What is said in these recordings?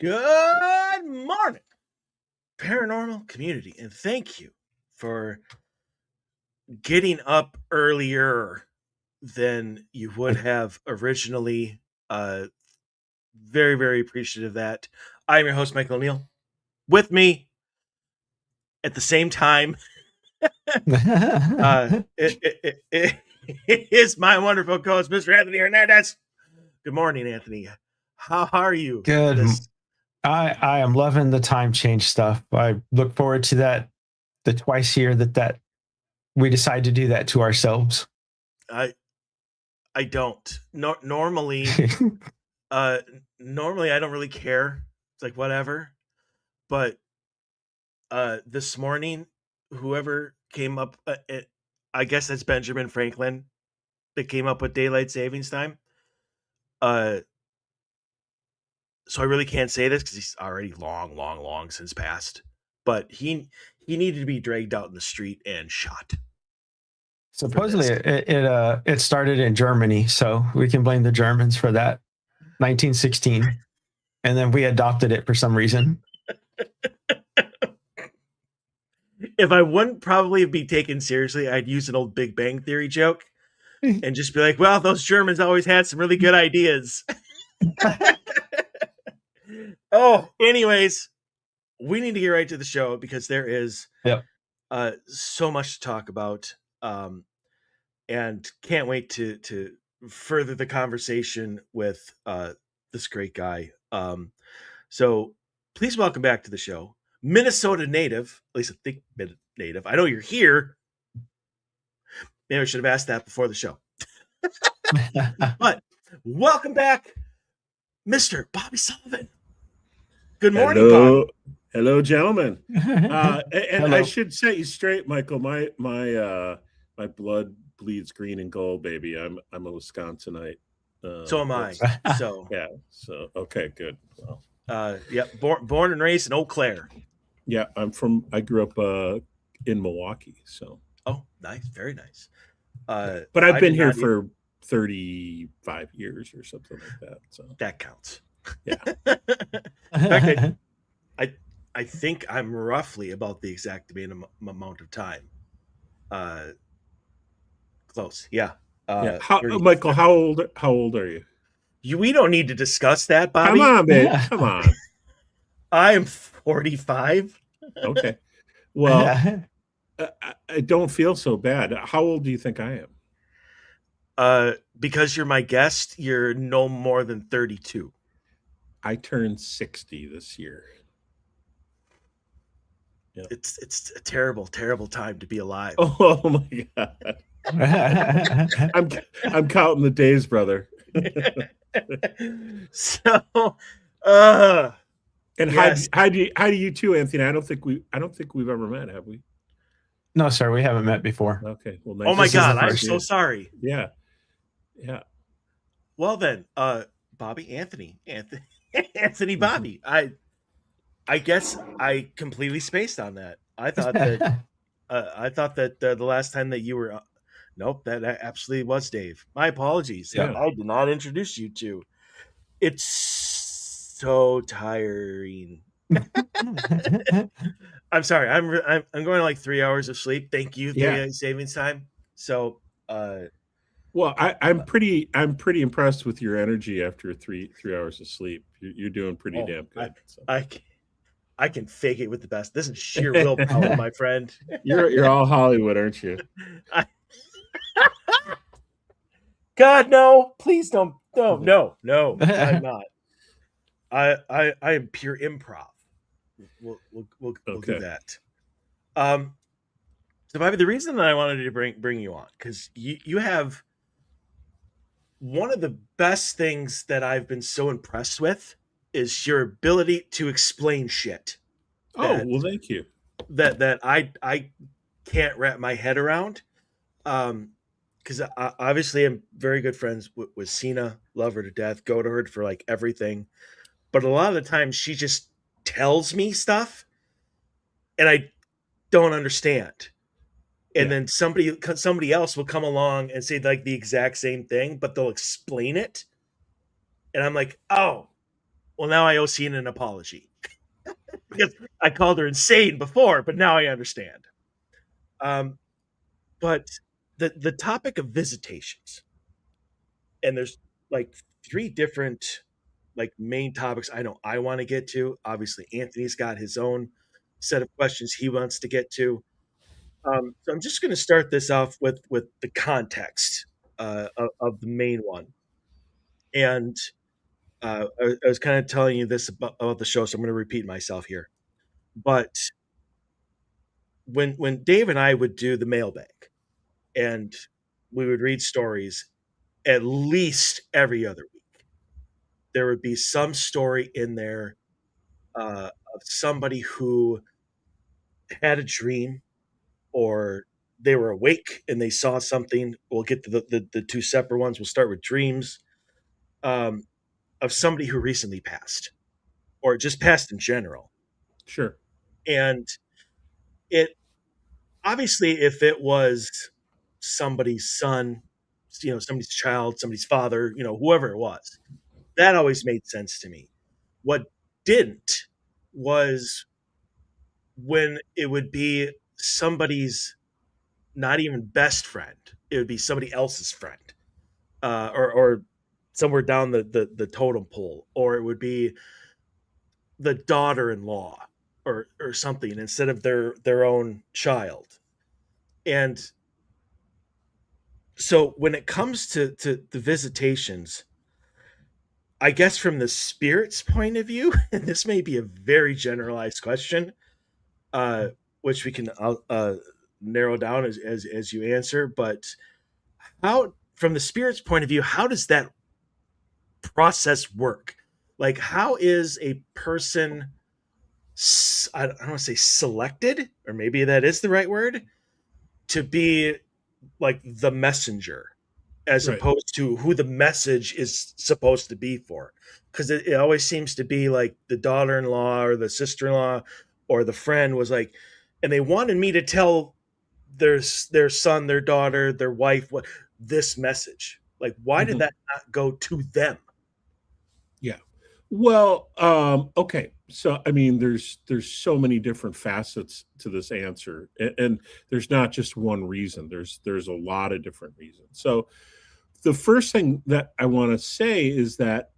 Good morning, paranormal community, and thank you for getting up earlier than you would have originally. Very, very appreciative of that. I'm your host, Michael O'Neill. With me at the same time, it is my wonderful co-host, Mr. Anthony Hernandez. Good morning, Anthony. How are you? Good. I am loving the time change stuff. I look forward to that the twice a year that we decide to do that to ourselves. I don't. Normally, normally I don't really care. It's like whatever. But this morning, whoever came up, I guess that's Benjamin Franklin that came up with daylight savings time. So I really can't say this because he's already long since passed. But he needed to be dragged out in the street and shot. Supposedly it started in Germany, so we can blame the Germans for that. 1916, and then we adopted it for some reason. If I wouldn't probably be taken seriously, I'd use an old Big Bang Theory joke and just be like, well, those Germans always had some really good ideas. Oh, anyways, we need to get right to the show because there is so much to talk about, and can't wait to further the conversation with this great guy. So please welcome back to the show, Minnesota native, at least I think native. I know you're here. Maybe I should have asked that before the show. But welcome back, Mr. Bobby Sullivan. Good morning, Bobby. Hello, gentlemen. And hello. I should set you straight, Michael. My blood bleeds green and gold, baby. I'm a Wisconsinite. So am I. So yeah. So okay, good. Well, yeah. Born and raised in Eau Claire. Yeah, I grew up in Milwaukee. So. Oh, nice, very nice. But I've been here for 35 years or something like that. So that counts. Yeah. In fact, I think I'm roughly about the exact amount of time. Close. Yeah. Michael, how old are you? We don't need to discuss that, Bobby. Come on, babe. Come on. I am 45. Okay. Well, I don't feel so bad. How old do you think I am? Because you're my guest, you're no more than 32. I turned 60 this year. Yeah. It's a terrible time to be alive. Oh my God. I'm counting the days, brother. So and yes. how do you too, Anthony? I don't think we've ever met, have we? No, sir, we haven't met before. Okay. Well, nice. Oh my God, I'm so sorry. Yeah. Well then, Bobby, Anthony, Bobby. I guess I completely spaced on that. I thought that the last time that you were, nope, that absolutely was Dave. My apologies. Yeah. I did not introduce you to. It's so tiring. I'm sorry. I'm going to like 3 hours of sleep. Thank you. Daylight savings time. So, well, I'm pretty impressed with your energy after three hours of sleep. You're doing pretty damn good. I can fake it with the best. This is sheer willpower, my friend. You're all Hollywood, aren't you? God, no! Please don't. No. I'm not. I am pure improv. We'll do that. So, Bobby, the reason that I wanted to bring you on because you have one of the best things that I've been so impressed with is your ability to explain shit. Well, thank you. That I can't wrap my head around. Because obviously I'm very good friends with Cena, love her to death, go to her for like everything. But a lot of the time she just tells me stuff and I don't understand. And then somebody else will come along and say like the exact same thing, but they'll explain it. And I'm like, oh, Well, now I owe Cena an apology because I called her insane before, but now I understand. But the topic of visitations, and there's like 3 different like main topics I know I want to get to. Obviously, Anthony's got his own set of questions he wants to get to. So I'm just going to start this off with the context of the main one. And I was kind of telling you this about the show, so I'm going to repeat myself here. But when Dave and I would do the mailbag, and we would read stories at least every other week, there would be some story in there of somebody who had a dream, or they were awake and they saw something. We'll get to the 2 separate ones. We'll start with dreams, of somebody who recently passed, or just passed in general. Sure. And it obviously, if it was somebody's son, somebody's child, somebody's father, whoever it was, that always made sense to me. What didn't was when it would be somebody's not even best friend. It would be somebody else's friend, or somewhere down the totem pole, or it would be the daughter-in-law or something instead of their own child. And so when it comes to the visitations, I guess from the spirit's point of view, and this may be a very generalized question, which we can narrow down as you answer, but how, from the spirit's point of view, how does that process work? Like, how is a person, I don't want to say selected, or maybe that is the right word, to be like the messenger, as opposed to who the message is supposed to be for? Because it always seems to be like the daughter-in-law or the sister-in-law or the friend was like, and they wanted me to tell their son, their daughter, their wife, what this message. Like, why did that not go to them? Yeah. Well, okay. So, I mean, there's so many different facets to this answer, and there's not just one reason. There's a lot of different reasons. So, the first thing that I want to say is that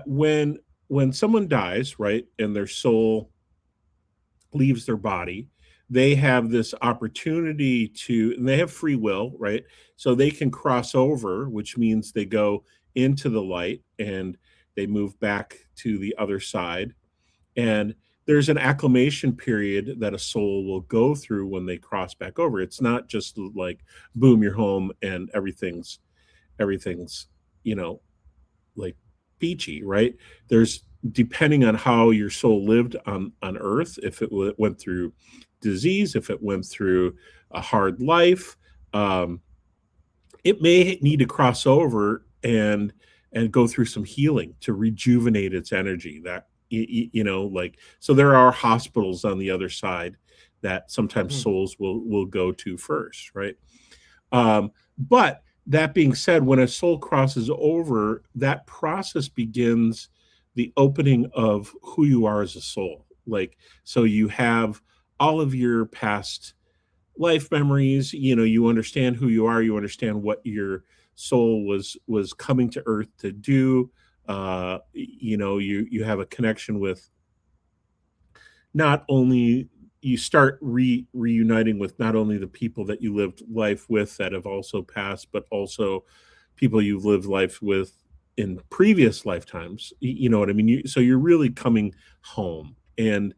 when someone dies, right, and their soul leaves their body, they have this opportunity to, and they have free will, right? So they can cross over, which means they go into the light and they move back to the other side. And there's an acclimation period that a soul will go through when they cross back over. It's not just like, boom, you're home and everything's, like peachy, right? There's, depending on how your soul lived on earth, if it went through disease, if it went through a hard life, it may need to cross over and go through some healing to rejuvenate its energy. That, like, so there are hospitals on the other side that sometimes souls will go to first, right? But that being said, when a soul crosses over, that process begins the opening of who you are as a soul. Like, so you have all of your past life memories, you understand who you are, you understand what your soul was coming to earth to do. You have a connection with, not only, you start reuniting with not only the people that you lived life with that have also passed, but also people you've lived life with in previous lifetimes. You know what I mean? So you're really coming home. And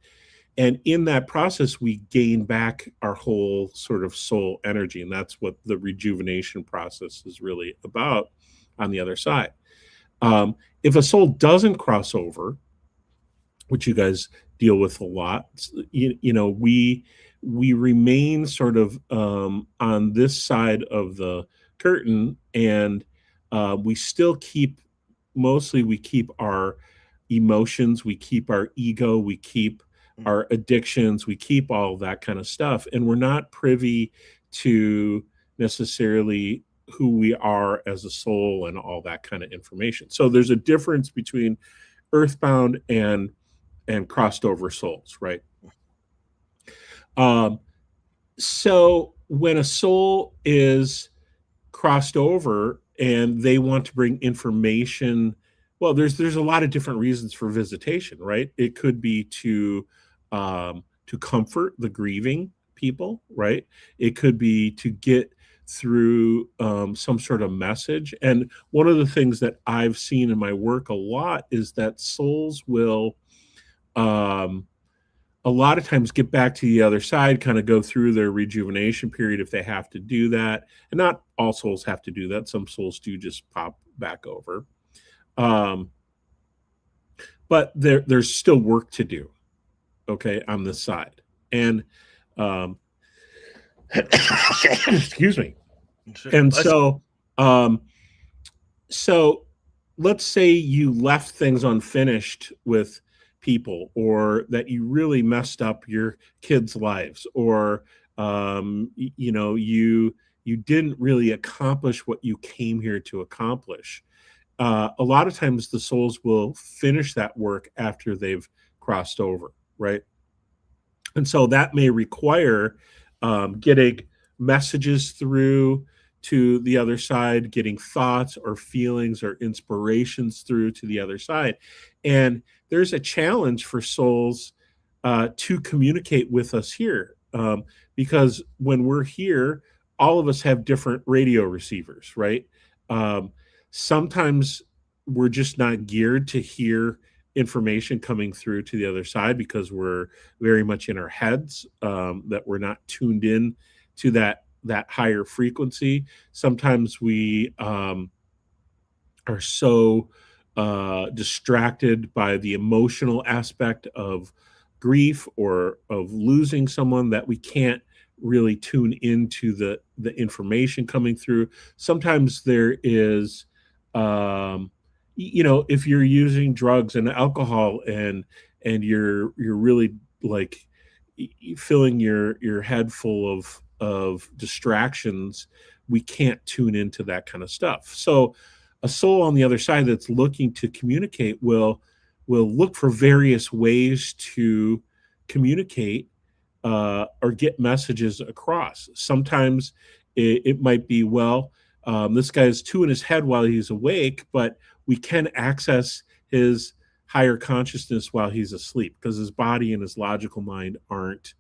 in that process, we gain back our whole sort of soul energy. And that's what the rejuvenation process is really about on the other side. If a soul doesn't cross over, which you guys deal with a lot, we remain sort of on this side of the curtain, and we still keep, mostly we keep our emotions, we keep our ego, we keep our addictions, we keep all that kind of stuff, and we're not privy to necessarily who we are as a soul and all that kind of information. So there's a difference between earthbound and crossed over souls, right? So when a soul is crossed over and they want to bring information, well, there's a lot of different reasons for visitation, right? It could be to comfort the grieving people, right? It could be to get through some sort of message. And one of the things that I've seen in my work a lot is that souls will a lot of times get back to the other side, kind of go through their rejuvenation period if they have to do that. And not all souls have to do that. Some souls do just pop back over. But there's still work to do, okay, on this side. And excuse me. And so let's say you left things unfinished with people, or that you really messed up your kids' lives, or you didn't really accomplish what you came here to accomplish. A lot of times the souls will finish that work after they've crossed over, right? And so that may require getting messages through to the other side, getting thoughts or feelings or inspirations through to the other side. And there's a challenge for souls to communicate with us here, because when we're here, all of us have different radio receivers, right? Sometimes we're just not geared to hear information coming through to the other side because we're very much in our heads, that we're not tuned in to that higher frequency. Sometimes we are so distracted by the emotional aspect of grief or of losing someone that we can't really tune into the information coming through. Sometimes there is if you're using drugs and alcohol and you're really like filling your head full of distractions, we can't tune into that kind of stuff. So a soul on the other side that's looking to communicate will look for various ways to communicate or get messages across. Sometimes it might be, this guy is too in his head while he's awake, but we can access his higher consciousness while he's asleep because his body and his logical mind aren't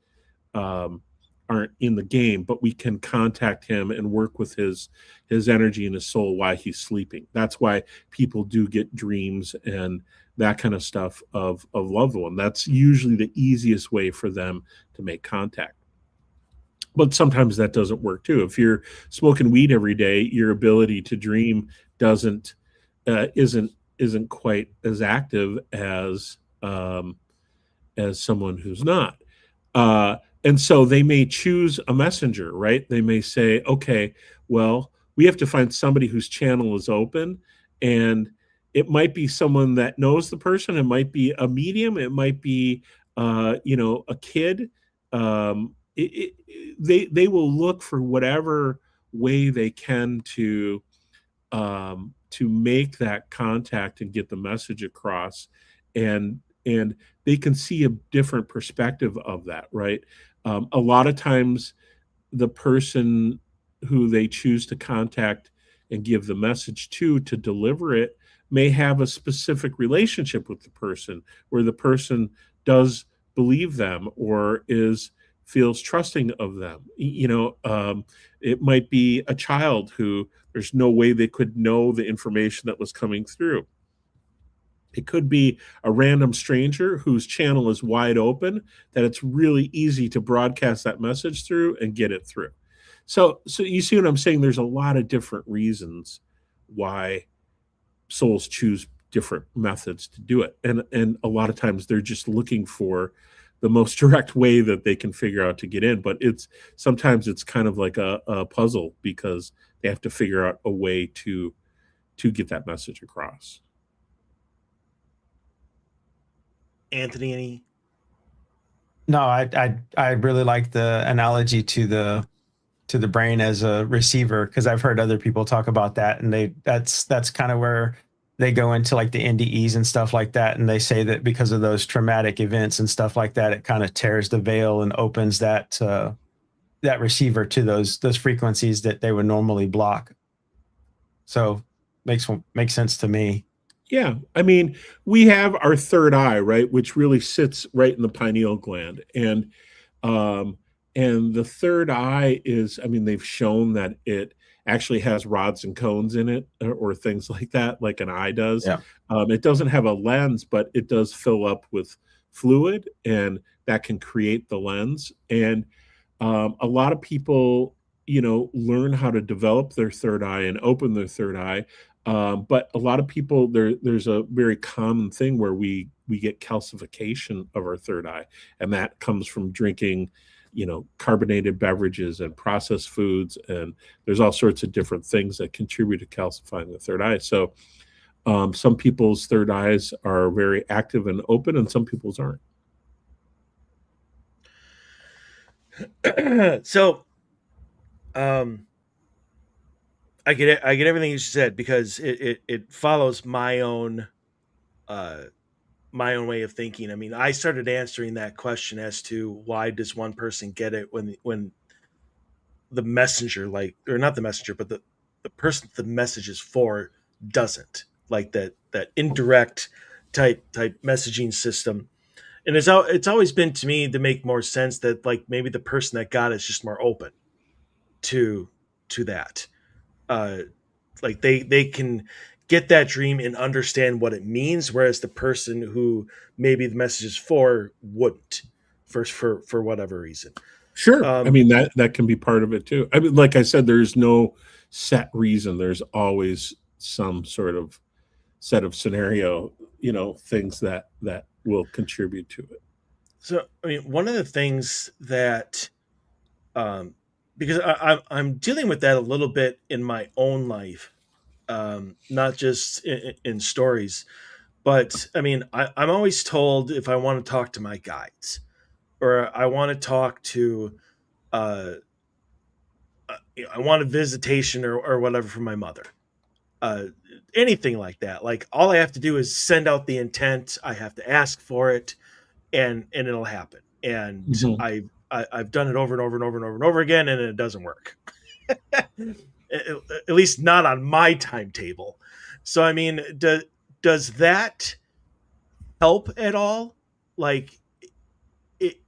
in the game, but we can contact him and work with his energy and his soul while he's sleeping. That's why people do get dreams and that kind of stuff of loved one. That's usually the easiest way for them to make contact. But sometimes that doesn't work too. If you're smoking weed every day, your ability to dream isn't quite as active as someone who's not. And so they may choose a messenger, right? They may say, okay, well, we have to find somebody whose channel is open, and it might be someone that knows the person. It might be a medium. It might be, a kid. They will look for whatever way they can to make that contact and get the message across, and they can see a different perspective of that, right? A lot of times the person who they choose to contact and give the message to deliver it may have a specific relationship with the person where the person does believe them or feels trusting of them. It might be a child who there's no way they could know the information that was coming through. It could be a random stranger whose channel is wide open, that it's really easy to broadcast that message through and get it through. So you see what I'm saying? There's a lot of different reasons why souls choose different methods to do it. And a lot of times they're just looking for the most direct way that they can figure out to get in. But sometimes it's kind of like a puzzle because they have to figure out a way to get that message across. Anthony, any? No, I really like the analogy to to the brain as a receiver, because I've heard other people talk about that, and that's kind of where they go into like the NDEs and stuff like that, and they say that because of those traumatic events and stuff like that, it kind of tears the veil and opens that that receiver to those frequencies that they would normally block. So makes sense to me. Yeah, I mean, we have our third eye, right, which really sits right in the pineal gland, um, and the third eye is, I mean, they've shown that it actually has rods and cones in it, or things like that, like an eye does. Yeah. It doesn't have a lens, but it does fill up with fluid, and that can create the lens. And a lot of people, learn how to develop their third eye and open their third eye. But a lot of people, there's a very common thing where we get calcification of our third eye, and that comes from drinking, carbonated beverages and processed foods, and there's all sorts of different things that contribute to calcifying the third eye. So some people's third eyes are very active and open, and some people's aren't. So, I get it. I get everything you said, because it follows my own way of thinking. I mean, I started answering that question as to why does one person get it when the messenger, like, or not the messenger, but the person the message is for doesn't, like that indirect type messaging system. And it's always been to me to make more sense that, like, maybe the person that got it is just more open to that. Uh, like they can get that dream and understand what it means, whereas the person who maybe the message is for wouldn't, for whatever reason. Sure. I mean, that can be part of it too. I mean, like I said, there's no set reason. There's always some sort of set of scenario, things that will contribute to it. So, I mean, one of the things that, because I'm dealing with that a little bit in my own life, not just in stories, but I mean, I'm always told if I want to talk to my guides, or I want to talk to, uh, I want a visitation, or whatever, from my mother, uh, anything like that. Like, all I have to do is send out the intent. I have to ask for it, and it'll happen. And Mhm. I've done it over and over and over and over and over again, and it doesn't work. At least not on my timetable. So, I mean, does that help at all? Like, it,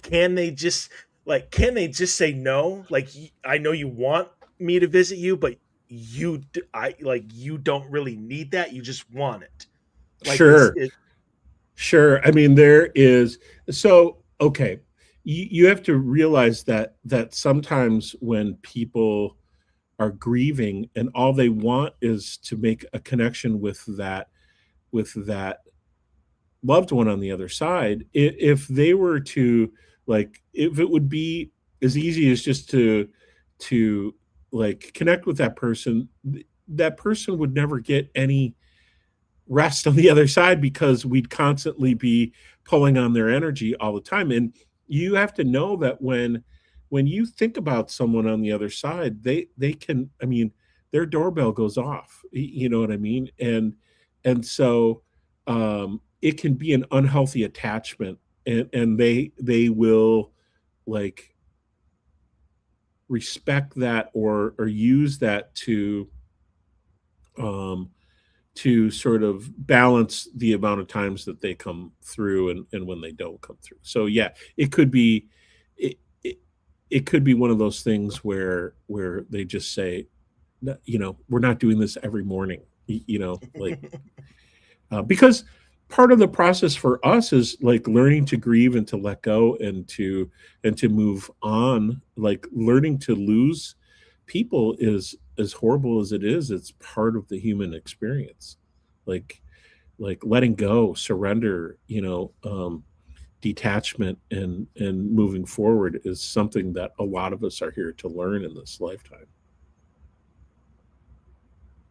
can they just say no? Like, I know you want me to visit you, but you don't really need that. You just want it. Like, Sure. Sure. I mean, there is, so okay. You have to realize that sometimes when people are grieving and all they want is to make a connection with that loved one on the other side, if they were to, like, if it would be as easy as just to like connect with that person, that person would never get any rest on the other side, because we'd constantly be pulling on their energy all the time. And you have to know that when you think about someone on the other side, they can, I mean, their doorbell goes off. You know what I mean? And so it can be an unhealthy attachment, and they will, like, respect that, or use that um to sort of balance the amount of times that they come through, and when they don't come through. So yeah, it could be, it, it, it could be one of those things where they just say, "No, we're not doing this every morning," like, because part of the process for us is like learning to grieve and to let go, and to move on. Like, learning to lose people is, as horrible as it is, it's part of the human experience. Like, letting go, surrender, detachment, and moving forward is something that a lot of us are here to learn in this lifetime.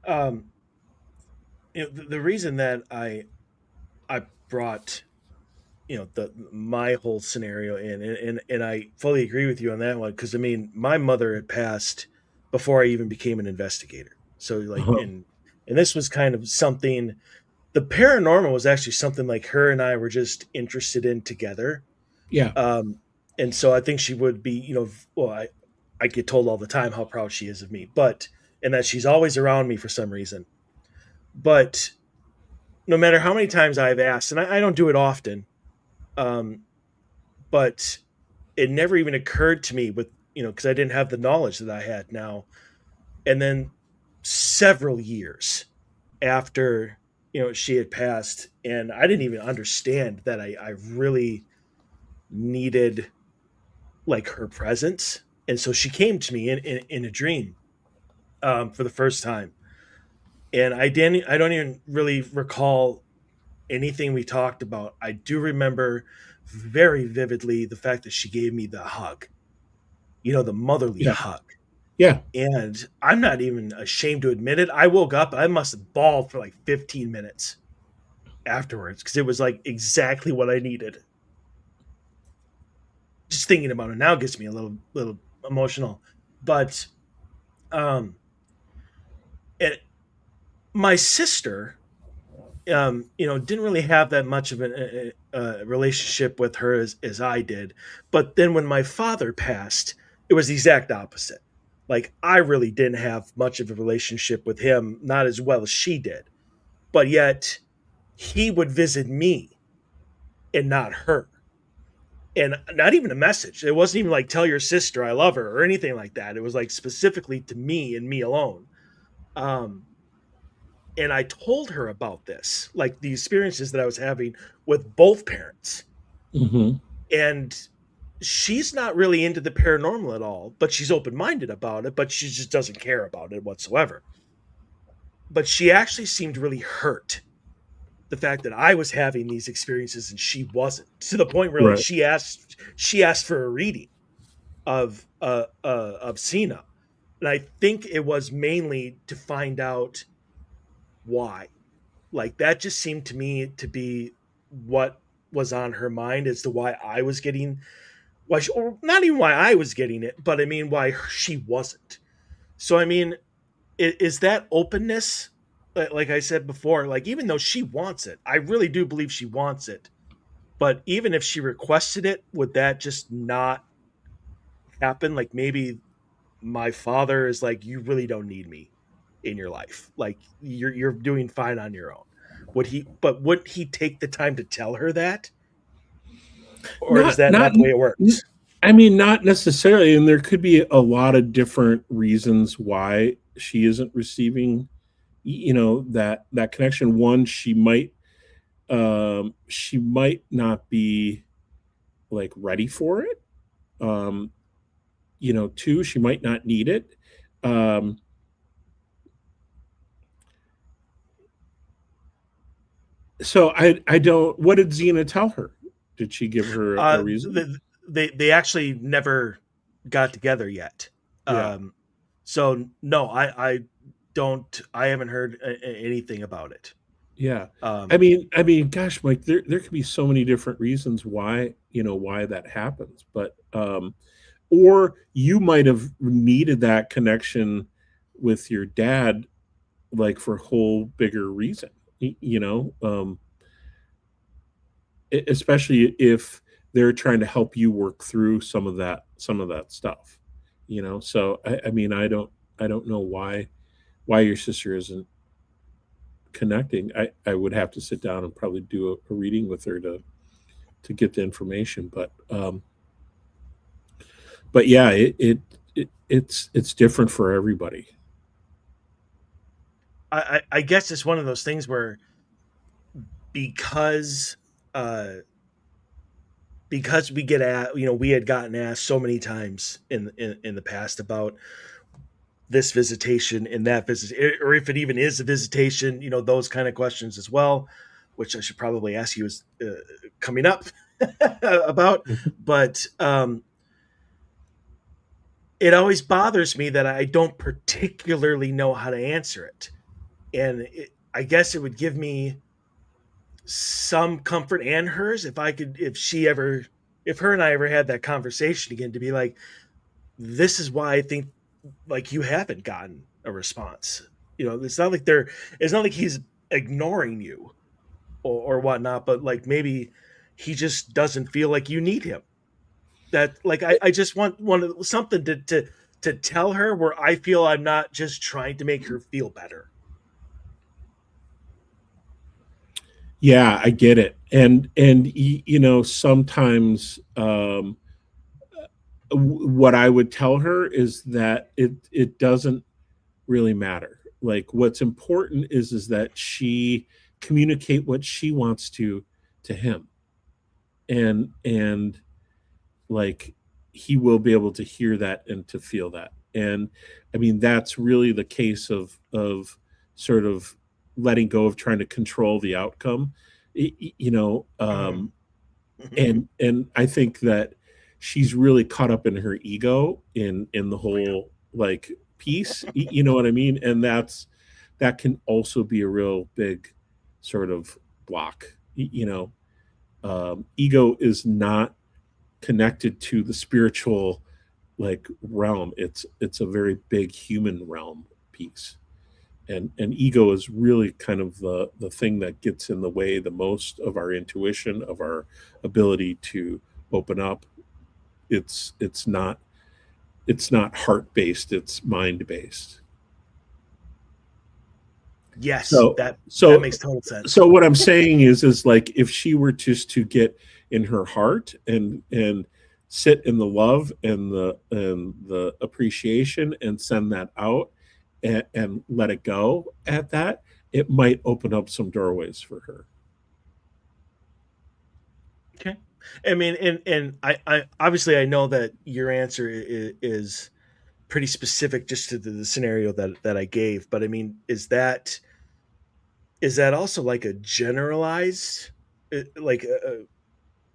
um, the reason that I brought my whole scenario, and I fully agree with you on that one, because I mean my mother had passed before I even became an investigator. So like Uh-huh. and this was kind of something, the paranormal was actually something like her and I were just interested in together. Yeah. And so I think she would be, well, I get told all the time how proud she is of me, but and that she's always around me for some reason. But no matter how many times I've asked, and I don't do it often, um, but it never even occurred to me with, because I didn't have the knowledge that I had now. And then several years after, she had passed, and I didn't even understand that I really needed like her presence. And so she came to me in a dream, for the first time. And I don't even really recall anything we talked about. I do remember very vividly the fact that she gave me the hug, the motherly Yeah. hug. Yeah. And I'm not even ashamed to admit it. I woke up, I must have bawled for like 15 minutes afterwards, because it was like exactly what I needed. Just thinking about it now gets me a little emotional. But um and my sister, didn't really have that much of a relationship with her as I did. But then when my father passed, it was the exact opposite. Like, I really didn't have much of a relationship with him, not as well as she did. But yet, he would visit me and not her. And not even a message. It wasn't even like, tell your sister I love her or anything like that. It was like specifically to me and me alone. Um, and I told her about this, like the experiences that I was having with both parents. Mm-hmm. And she's not really into the paranormal at all, but she's open minded about it, but she just doesn't care about it whatsoever. But she actually seemed really hurt, the fact that I was having these experiences and she wasn't, to the point where like Right. she asked for a reading of Cena. And I think it was mainly to find out why. Like, that just seemed to me to be what was on her mind as to why I was getting, or not even why I was getting it, but I mean why she wasn't. So I mean, is that openness, like I said before, like even though she wants it, I really do believe she wants it, but even if she requested it, would that just not happen? Like, maybe my father is like, you really don't need me in your life. Like, you're doing fine on your own. Would he take the time to tell her that? Or is Not that not not the way it works? I mean, not necessarily, and there could be a lot of different reasons why she isn't receiving, that connection. One, she might not be like ready for it. Um, two, she might not need it. Um, so I don't. What did Xena tell her? Did she give her a Uh, reason? they actually never got together yet. Yeah. So no, I haven't heard anything about it. Yeah. Um, I mean, gosh, Mike, there could be so many different reasons why, why that happens. But or you might have needed that connection with your dad, like for a whole bigger reason, especially if they're trying to help you work through some of that stuff, So I mean, I don't know why your sister isn't connecting. I would have to sit down and probably do a reading with her to get the information. But yeah, it's different for everybody. I guess it's one of those things where, because uh, because we get at we had gotten asked so many times in the past about this visitation and that visit, or if it even is a visitation, those kind of questions as well, which I should probably ask you as coming up about. But it always bothers me that I don't particularly know how to answer it. And I guess it would give me some comfort and hers, if her and I ever had that conversation again, to be like, this is why I think like you haven't gotten a response. It's not like he's ignoring you or whatnot, but like maybe he just doesn't feel like you need him. That like I just want something to tell her where I feel I'm not just trying to make her feel better. Yeah, I get it. And sometimes what I would tell her is that it doesn't really matter. Like what's important is that she communicate what she wants to him. And like he will be able to hear that and to feel that. And I mean that's really the case of sort of letting go of trying to control the outcome. And I think that she's really caught up in her ego in the whole like piece, you know what I mean? And that can also be a real big sort of block. Ego is not connected to the spiritual like realm. It's a very big human realm piece. And ego is really kind of the thing that gets in the way the most of our intuition, of our ability to open up. It's not heart based, it's mind based. Yes, so that makes total sense. So what I'm saying is like if she were just to get in her heart and sit in the love and the appreciation and send that out and let it go at that, it might open up some doorways for her. Okay. I mean, and I obviously I know that your answer is pretty specific just to the scenario that I gave, but I mean, is that also like a generalized like a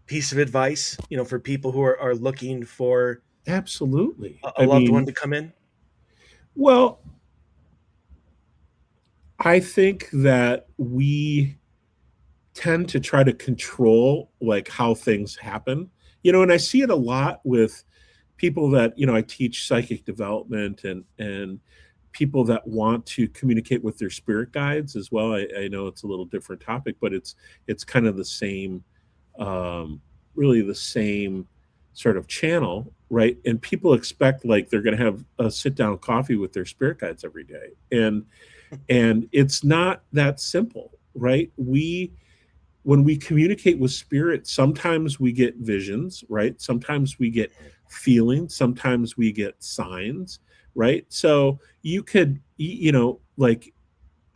piece of advice, for people who are looking for Absolutely a loved one to come in? Well, I think that we tend to try to control like how things happen, and I see it a lot with people that I teach psychic development and people that want to communicate with their spirit guides as well. I know it's a little different topic, but it's kind of the same, really the same sort of channel, right? And people expect like they're going to have a sit down coffee with their spirit guides every day, and it's not that simple, right? When we communicate with spirit, sometimes we get visions, right? Sometimes we get feelings, sometimes we get signs, right? So you could, like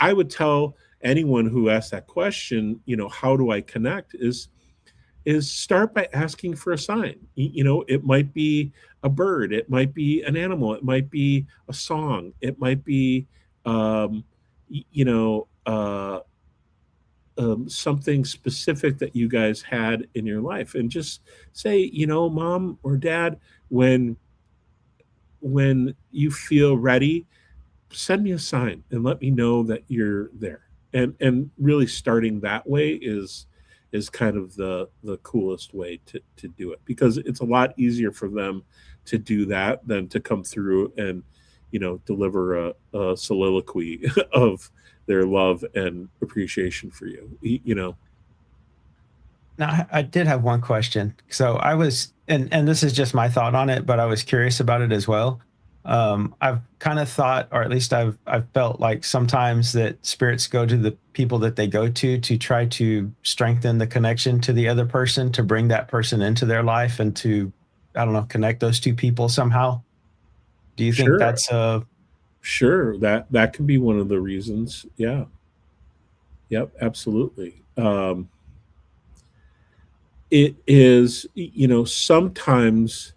I would tell anyone who asks that question, how do I connect, is start by asking for a sign. It might be a bird, it might be an animal, it might be a song, it might be um, you know something specific that you guys had in your life, and just say, mom or dad, when you feel ready, send me a sign and let me know that you're there. And really starting that way is kind of the coolest way to do it, because it's a lot easier for them to do that than to come through and deliver a soliloquy of their love and appreciation for you. Now, I did have one question. So I was, and this is just my thought on it, but I was curious about it as well. I've kind of thought, or at least I've felt like sometimes that spirits go to the people that they go to try to strengthen the connection to the other person, to bring that person into their life and to, I don't know, connect those two people somehow. Do you think Sure. that's a Sure, that could be one of the reasons. Yeah. Yep, absolutely. It is, sometimes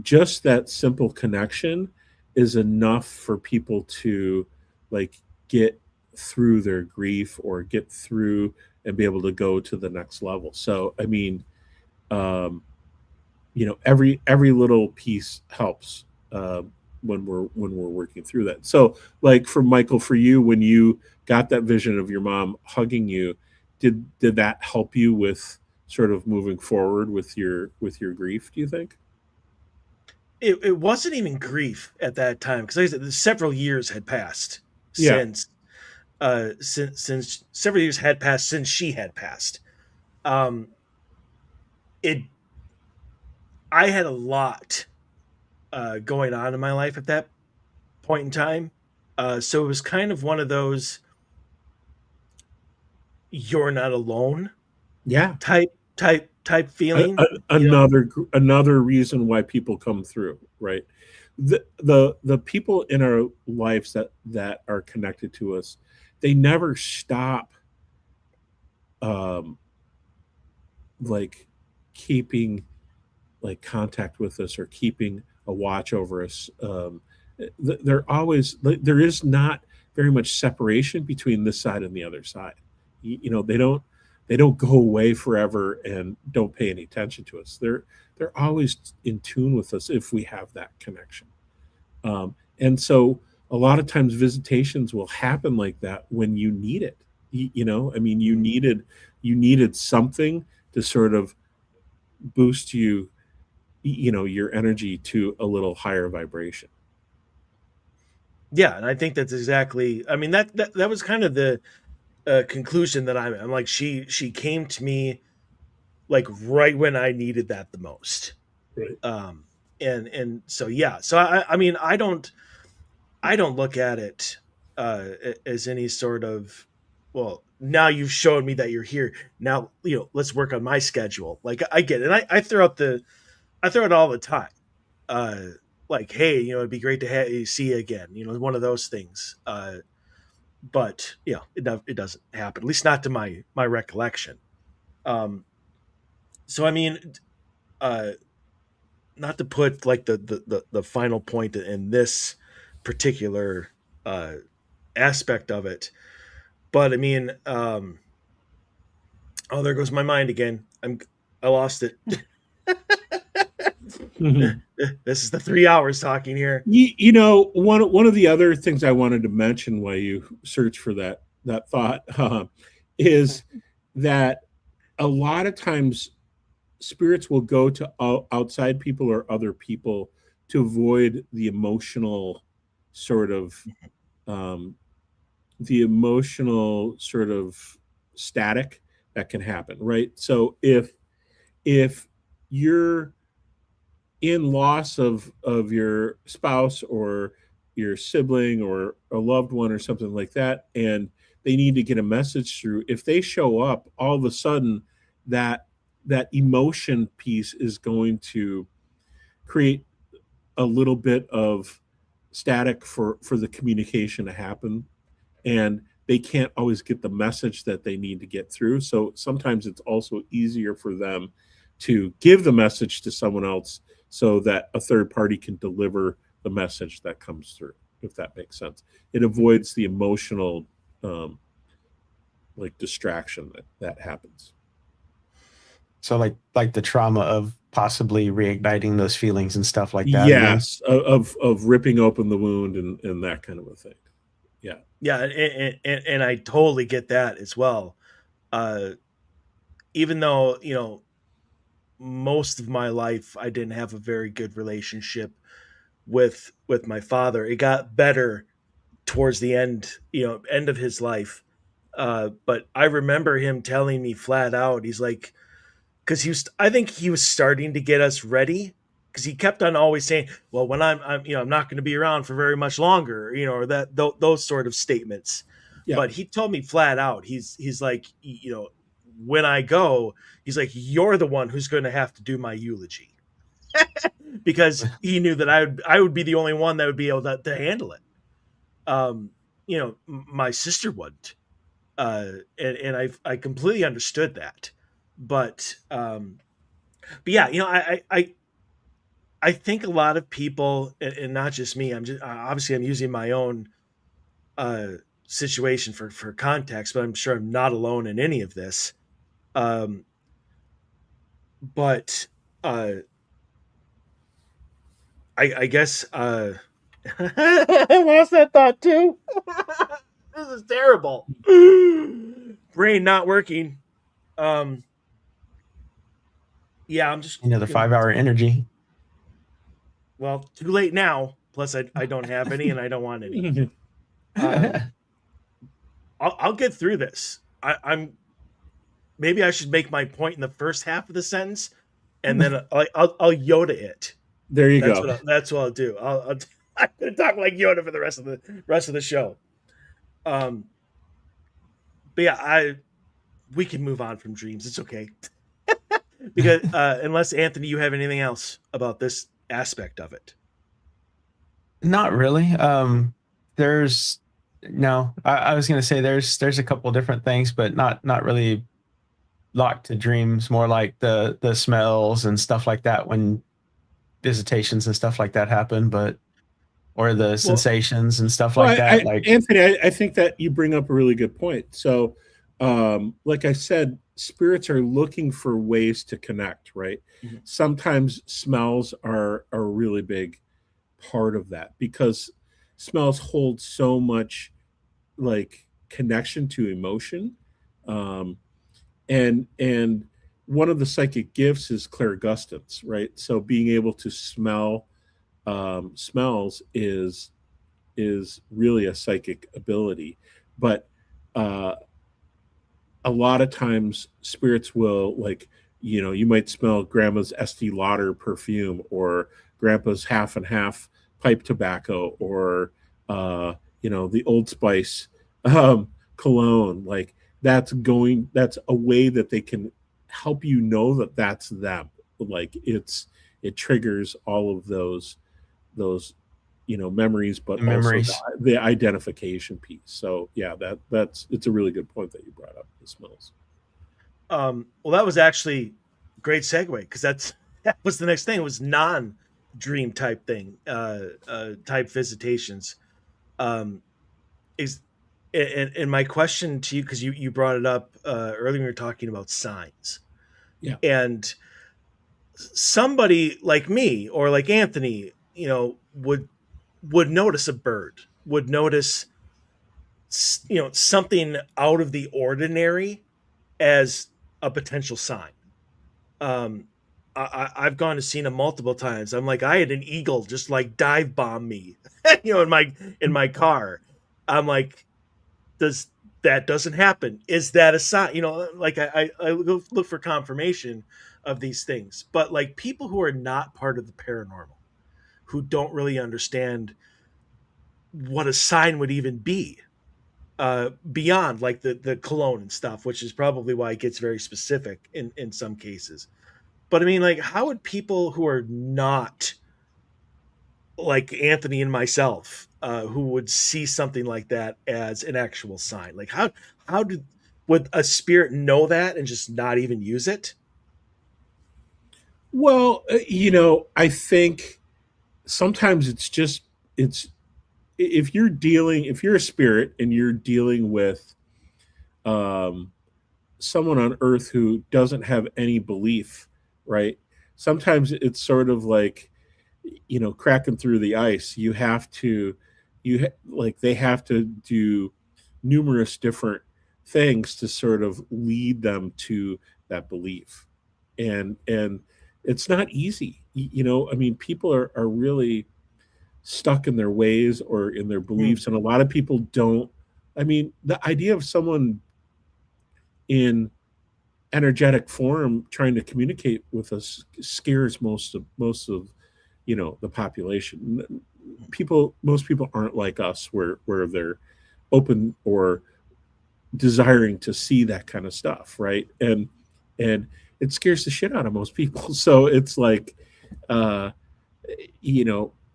just that simple connection is enough for people to like get through their grief or get through and be able to go to the next level. So, I mean, um, every little piece helps when we're working through that. So, like for Michael, for you, when you got that vision of your mom hugging you, did that help you with sort of moving forward with your grief, do you think? It wasn't even grief at that time because like I said, several years had passed Yeah. since several years had passed since she had passed. Um, it I had a lot going on in my life at that point in time, so it was kind of one of those "you're not alone" Yeah. type feeling. Another reason why people come through, right? The people in our lives that are connected to us, they never stop um like keeping like contact with us or keeping a watch over us. They're always, there is not very much separation between this side and the other side. They don't go away forever and don't pay any attention to us. They're always in tune with us if we have that connection. And so a lot of times visitations will happen like that when you need it. I mean, you needed something to sort of boost your energy to a little higher vibration. Yeah, and I think that's exactly. I mean, that was kind of the conclusion that I'm like she came to me like right when I needed that the most. Right. And so yeah, so I mean I don't look at it as any sort of, well, now you've shown me that you're here. Now, let's work on my schedule. Like I get it. And I throw it all the time. Uh, like, hey, it'd be great to see you again. One of those things. But it doesn't happen. At least not to my recollection. So I mean, uh, not to put like the final point in this particular uh, aspect of it, but I mean, oh, there goes my mind again. I lost it. This is the 3 hours talking here. One of the other things I wanted to mention while you search for that thought is that a lot of times spirits will go to outside people or other people to avoid the emotional sort of um, static that can happen, right? So if you're in loss of your spouse or your sibling or a loved one or something like that, and they need to get a message through, if they show up, all of a sudden that emotion piece is going to create a little bit of static for the communication to happen, and they can't always get the message that they need to get through. So sometimes it's also easier for them to give the message to someone else so that a third party can deliver the message that comes through, if that makes sense. It avoids the emotional like distraction that happens. So like the trauma of possibly reigniting those feelings and stuff like that. Yes, of ripping open the wound and that kind of a thing. Yeah. Yeah, and I totally get that as well. Even though, most of my life I didn't have a very good relationship with my father. It got better towards the end of his life. But I remember him telling me flat out, he's like, because I think he was starting to get us ready, because he kept on always saying, well, when I'm I'm not going to be around for very much longer, or those sort of statements. Yeah. But he told me flat out, he's like, when I go, he's like, you're the one who's going to have to do my eulogy. Because he knew that I would be the only one that would be able to handle it. My sister wouldn't. And I completely understood that. But yeah, I think a lot of people, and not just me, I'm using my own situation for context, but I'm sure I'm not alone in any of this. But I guess I lost that thought too. This is terrible. brain not working. Yeah, I'm just the 5-hour energy. Well, too late now. Plus, I don't have any, and I don't want any. I'll get through this. I'm maybe I should make my point in the first half of the sentence, and then I'll Yoda it. There you go. That's what I'll do. I'm gonna talk like Yoda for the rest of the show. But yeah, we can move on from dreams. It's okay. Because unless Anthony, you have anything else about this aspect of it? Not really. There's no. I was gonna say there's a couple different things, but not really locked to dreams. More like the smells and stuff like that when visitations and stuff like that happen, but or the sensations and stuff like that. Like Anthony, I think that you bring up a really good point. So, like I said, spirits are looking for ways to connect, right? Mm-hmm. Sometimes smells are a really big part of that because smells hold so much like connection to emotion. And one of the psychic gifts is clairgustance, right? So being able to smell smells is really a psychic ability, but a lot of times spirits will you might smell grandma's Estee Lauder perfume or grandpa's half and half pipe tobacco or the Old Spice cologne. Like that's a way that they can help you know that that's them. Like it triggers all of those memories, but also the identification piece. So yeah, it's a really good point that you brought up, the smells. Well, that was actually a great segue because that was the next thing. It was non-dream type thing, type visitations. And my question to you, because you brought it up earlier when we were talking about signs. Yeah. And somebody like me or like Anthony, would notice a bird, would notice something out of the ordinary as a potential sign. I've gone to see them multiple times. I'm like, I had an eagle just like dive bomb me, in my car. I'm like, that doesn't happen? Is that a sign? Like I look for confirmation of these things. But like people who are not part of the paranormal, who don't really understand what a sign would even be, beyond like the cologne and stuff, which is probably why it gets very specific in some cases. But I mean, like, how would people who are not like Anthony and myself, who would see something like that as an actual sign, like would a spirit know that and just not even use it? Well, I think sometimes it's if you're a spirit and you're dealing with someone on earth who doesn't have any belief, right? Sometimes it's sort of like, cracking through the ice. They have to do numerous different things to sort of lead them to that belief. And it's not easy. I mean, people are really stuck in their ways or in their beliefs. And a lot of people don't. I mean, the idea of someone in energetic form trying to communicate with us scares most of the population. Most people aren't like us where they're open or desiring to see that kind of stuff, right? And it scares the shit out of most people. So it's like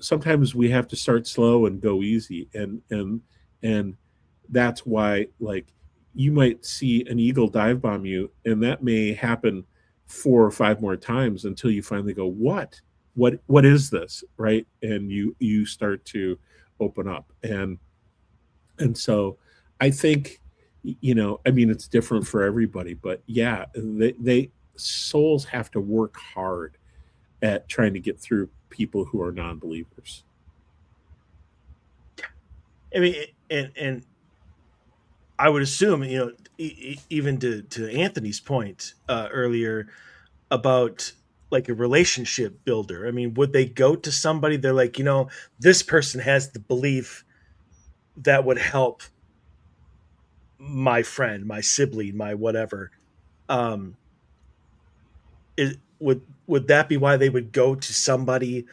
sometimes we have to start slow and go easy, and that's why, like, you might see an eagle dive bomb you, and that may happen 4 or 5 more times until you finally go, what is this, right? And you start to open up, and so I think, I mean, it's different for everybody, but yeah, they souls have to work hard at trying to get through people who are non-believers. I mean, and I would assume, even to Anthony's point earlier about like a relationship builder. I mean, would they go to somebody? They're like, this person has the belief that would help my friend, my sibling, my whatever. Um, would that be why they would go to somebody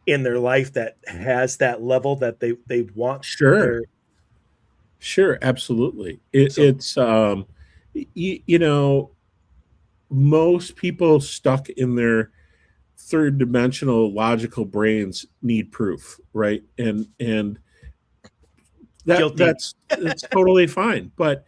in their life that has that level that they want Sure. their Sure, absolutely. so It's most people stuck in their third dimensional logical brains need proof, right? And guilty. that's totally fine. But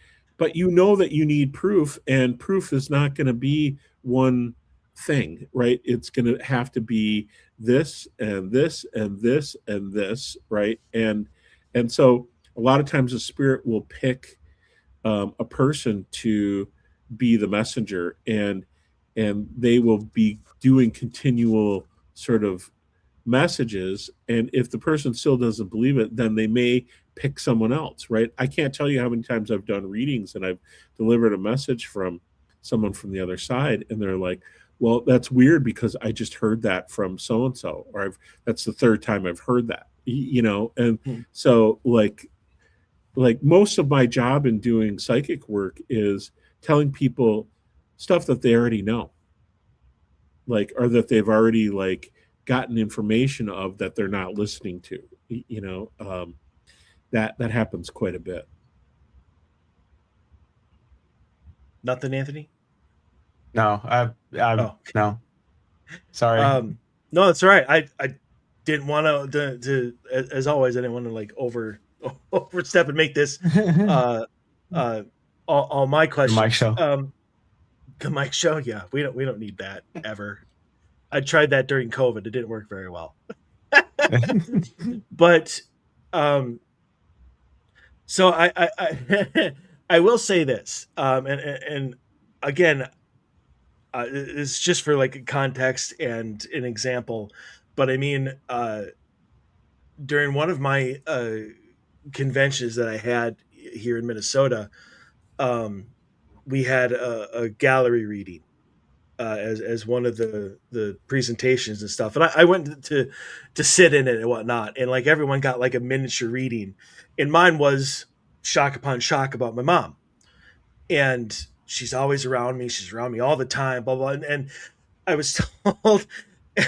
you know that you need proof, and proof is not going to be one thing, right? It's going to have to be this and this and this and this, right? And so a lot of times the spirit will pick a person to be the messenger, and they will be doing continual sort of messages. And if the person still doesn't believe it, then they may pick someone else, right? I can't tell you how many times I've done readings and I've delivered a message from someone from the other side, and they're like, well, that's weird because I just heard that from so and so, or that's the third time I've heard that, and so like most of my job in doing psychic work is telling people stuff that they already know, like, or that they've already like gotten information of that they're not listening to. That happens quite a bit. Nothing, Anthony? No, no. Sorry. No, that's all right. I didn't want to as always, I didn't want to like overstep and make this all my questions. The mic show. The mic show, yeah. We don't need that ever. I tried that during COVID. It didn't work very well. But so I will say this, and again, it's just for like context and an example. But I mean, during one of my conventions that I had here in Minnesota, we had a gallery reading as one of the presentations and stuff, and I went to sit in it and whatnot, and like everyone got like a miniature reading, and mine was shock upon shock about my mom, and she's always around me, she's around me all the time, blah blah, and I was told,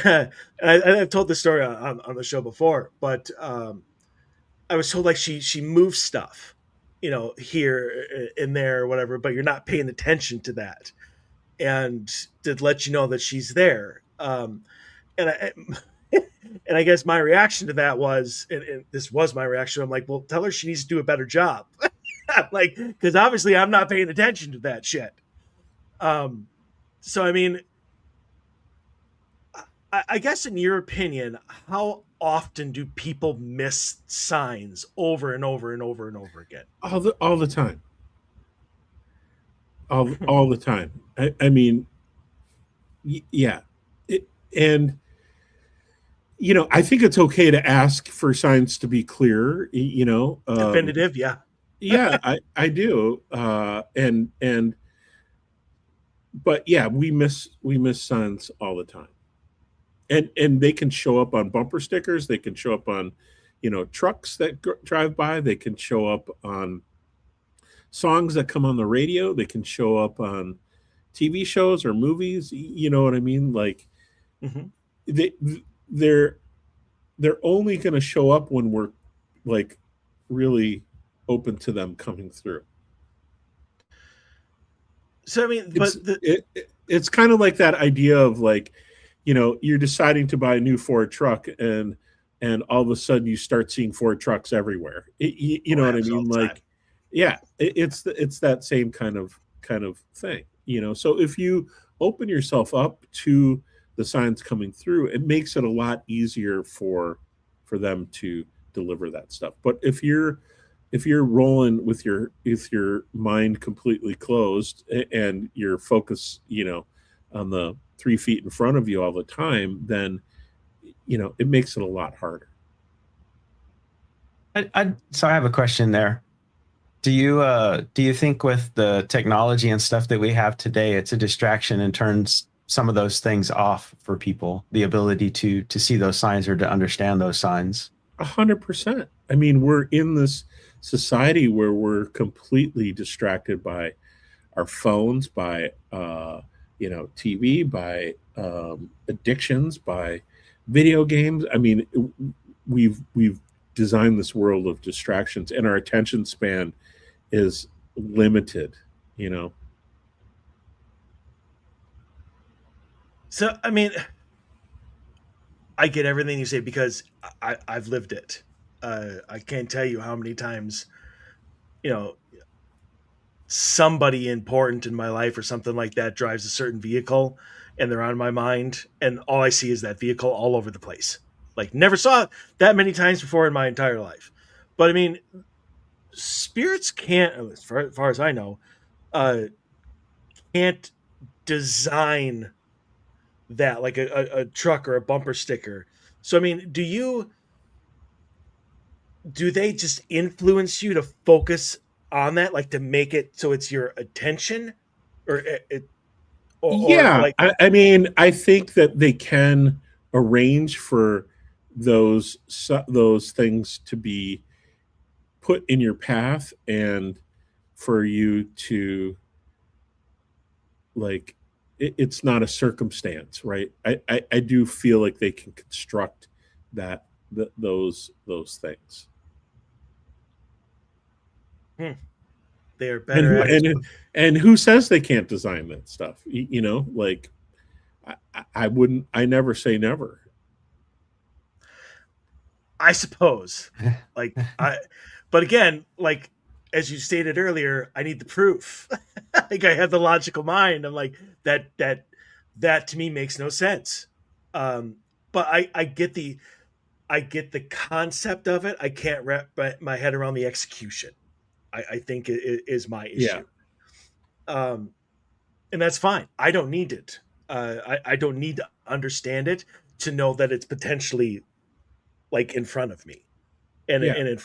and I've told this story on the show before, but I was told like she moves stuff, here and there or whatever, but you're not paying attention to that, and to let you know that she's there. And I, and I guess my reaction to that was, and this was my reaction. I'm like, well, tell her she needs to do a better job, like, because obviously I'm not paying attention to that shit. So I mean, I guess in your opinion, how often do people miss signs over and over and over and over again? All the time. All the time. I mean, yeah. And I think it's okay to ask for signs to be clear, Definitive, yeah. Yeah, I do. But yeah, we miss signs all the time. And they can show up on bumper stickers, they can show up on trucks that drive by, they can show up on songs that come on the radio, they can show up on TV shows or movies, you know what I mean? Like, they're only going to show up when we're like really open to them coming through. So I mean, it's kind of like that idea of like, you're deciding to buy a new Ford truck, and all of a sudden you start seeing Ford trucks everywhere. You know what I mean? Like, yeah, it's that same kind of thing. So if you open yourself up to the signs coming through, it makes it a lot easier for them to deliver that stuff. But if you're rolling with your mind completely closed and your focus, on the 3 feet in front of you all the time, then it makes it a lot harder. So I have a question there. Do you think with the technology and stuff that we have today, it's a distraction and turns some of those things off for people, the ability to see those signs or to understand those signs? 100%. I mean, we're in this society where we're completely distracted by our phones, by TV, by addictions, by video games. I mean, we've designed this world of distractions, and our attention span is limited. You know. So I mean, I get everything you say because I've lived it. I can't tell you how many times, you know, somebody important in my life or something like that drives a certain vehicle and they're on my mind, and all I see is that vehicle all over the place. Like, never saw it that many times before in my entire life. But I mean, spirits can't, as far as I know, uh, can't design that like a truck or a bumper sticker. So I mean, do they just influence you to focus on that, like to make it so it's your attention, or or Yeah, like, I mean, I think that they can arrange for those things to be put in your path, and for you to, like, it's not a circumstance, right? I do feel like they can construct that those things. hmm, they are And better who at it. and who says they can't design that stuff? Like, I wouldn't. I never say never. I suppose, like but again, like as you stated earlier, I need the proof. Like, I have the logical mind. I'm like, that to me makes no sense. Um, but I get the concept of it. I can't wrap my head around the execution. I think it is my Yeah, issue. Um, and that's fine. I don't need it. I don't need to understand it to know that it's potentially like in front of me, yeah, and in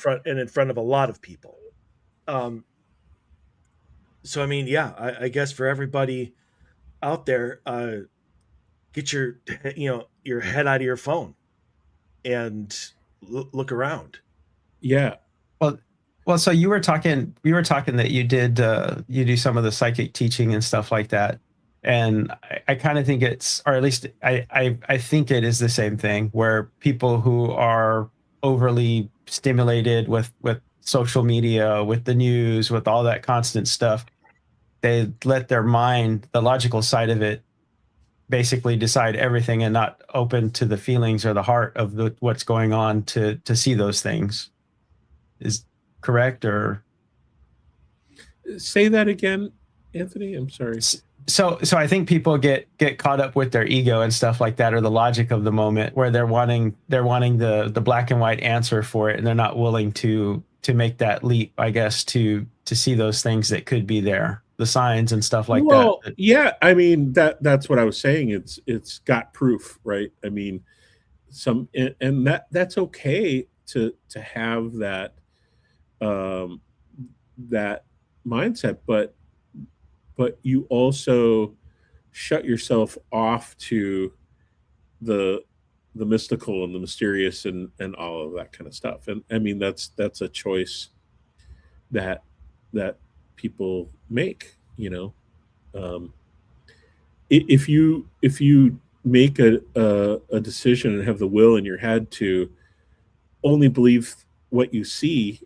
front of a lot of people. Um, so I mean, yeah, I guess for everybody out there, get your your head out of your phone and look around. yeah, Well, so you were talking that you do some of the psychic teaching and stuff like that. And I kind of think it's, or at least I think it is the same thing where people who are overly stimulated with social media, with the news, with all that constant stuff, they let their mind, the logical side of it, basically decide everything and not open to the feelings or the heart of what's going on to see those things. Is correct? Or say that again, Anthony. I'm sorry. so I think people get caught up with their ego and stuff like that, or the logic of the moment, where they're wanting the black and white answer for it, and they're not willing to make that leap, I guess, to see those things that could be there, the signs and stuff like that. Well, yeah, I mean, that's what I was saying. It's got proof, right? I mean, and that's okay to have um that mindset, but you also shut yourself off to the the mystical and the mysterious, and all of that kind of stuff. And I mean, that's a choice that that people make. Um, if you make a decision and have the will in your head to only believe what you see,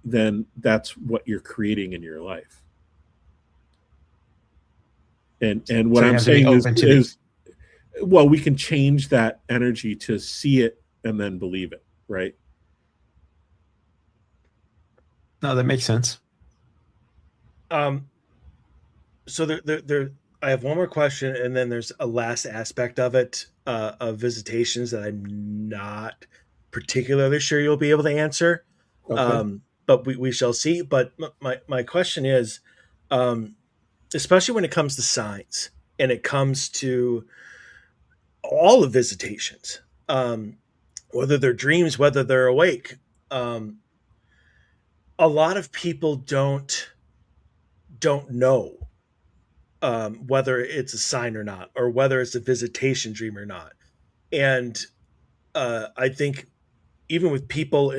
then that's what you're creating in your life. And what So you I'm have to be saying is open to the. is well, we can change that energy to see it and then believe it, right? No, that makes sense. Um, so there I have one more question, and then there's a last aspect of it, of visitations, that I'm not particularly sure you'll be able to answer. Okay. But we shall see. But my question is, um, especially when it comes to signs and it comes to all of visitations, whether they're dreams, whether they're awake, um, a lot of people don't know whether it's a sign or not, or whether it's a visitation dream or not. And I think even with people,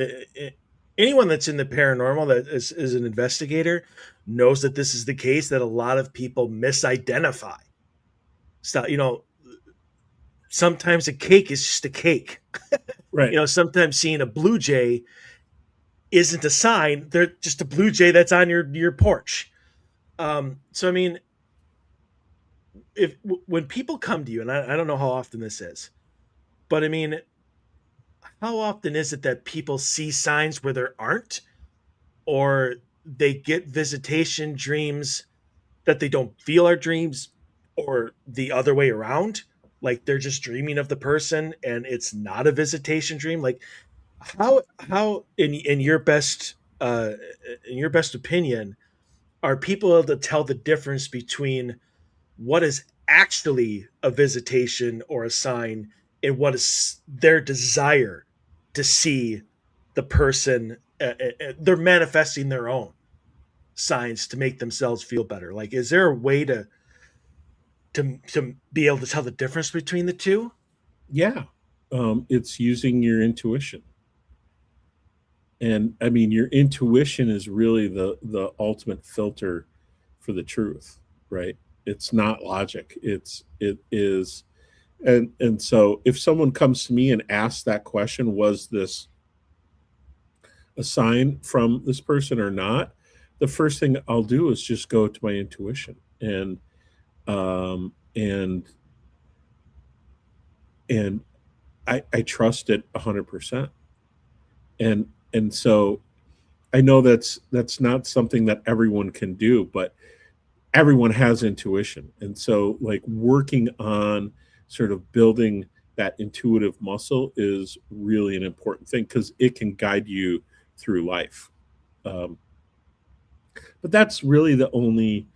anyone that's in the paranormal that is an investigator knows that this is the case, that a lot of people misidentify. So, sometimes a cake is just a cake. Right. Sometimes seeing a blue jay isn't a sign. They're just a blue jay that's on your porch. So, I mean, when people come to you, and I don't know how often this is, but I mean, how often is it that people see signs where there aren't, or they get visitation dreams that they don't feel are dreams, or the other way around? Like they're just dreaming of the person and it's not a visitation dream. Like how in your best opinion are people able to tell the difference between what is actually a visitation or a sign and what is their desire to see the person? They're manifesting their own signs to make themselves feel better. Like, is there a way to be able to tell the difference between the two? Yeah. It's using your intuition. And I mean, your intuition is really the ultimate filter for the truth, right? It's not logic. It is. And so if someone comes to me and asks that question, was this a sign from this person or not? The first thing I'll do is just go to my intuition um and and I trust it 100%. And so I know that's not something that everyone can do, but everyone has intuition. And so like working on sort of building that intuitive muscle is really an important thing because it can guide you through life. Um, but that's really the only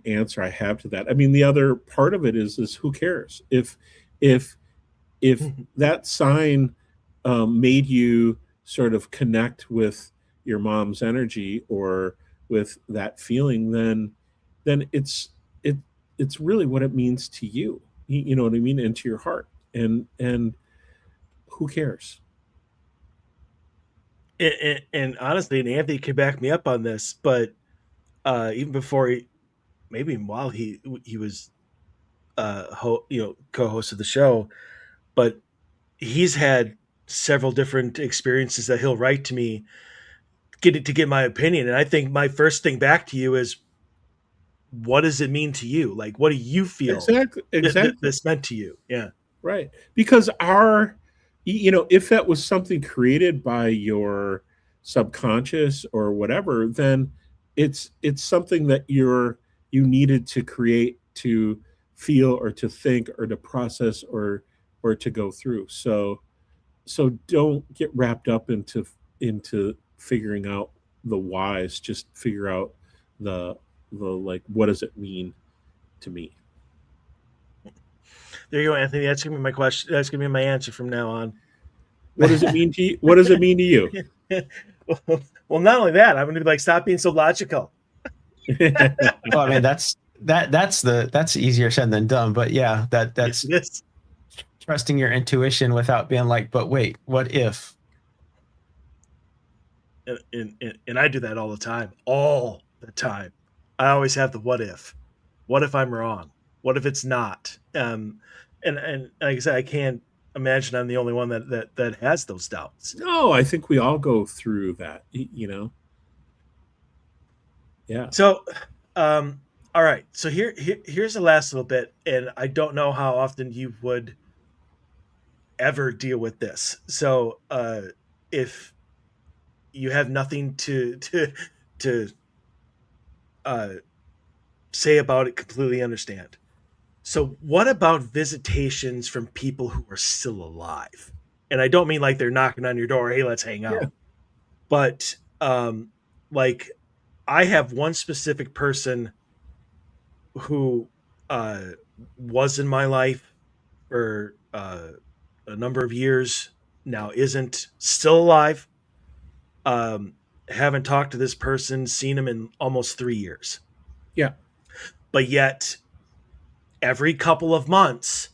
answer I have to that. I mean, the other part of it is who cares if if that sign made you sort of connect with your mom's energy or with that feeling, then it's really what it means to you. You know what I mean, into your heart, and who cares? And honestly, and Anthony can back me up on this, but even before maybe while he was co-host of the show, but he's had several different experiences that he'll write to me get my opinion. And I think my first thing back to you is, what does it mean to you? Like, what do you feel Exactly. this meant to you? Yeah. Right. Because if that was something created by your subconscious or whatever, then it's something that you needed to create to feel or to think or to process or to go through. So don't get wrapped up into figuring out the whys. Just figure out the like, what does it mean to me? There you go, Anthony. That's gonna be my question. That's gonna be my answer from now on. What does it mean to you? What does it mean to you? Well, not only that, I'm gonna be like, stop being so logical. Well, I mean, that's easier said than done, but yeah, that's yes. Trusting your intuition without being like, but wait, what if? And I do that all the time. All the time. I always have the what if. What if I'm wrong? What if it's not? And like I said, I can't imagine I'm the only one that has those doubts. No, I think we all go through that, you know? Yeah. So, all right. So here's the last little bit, and I don't know how often you would ever deal with this. So, if you have nothing to uh, say about it, completely understand. So, what about visitations from people who are still alive? And I don't mean like they're knocking on your door, hey, let's hang Yeah. out. But like I have one specific person who was in my life for a number of years, now isn't, still alive, um, haven't talked to this person, seen him in almost 3 years. Yeah. But yet every couple of months,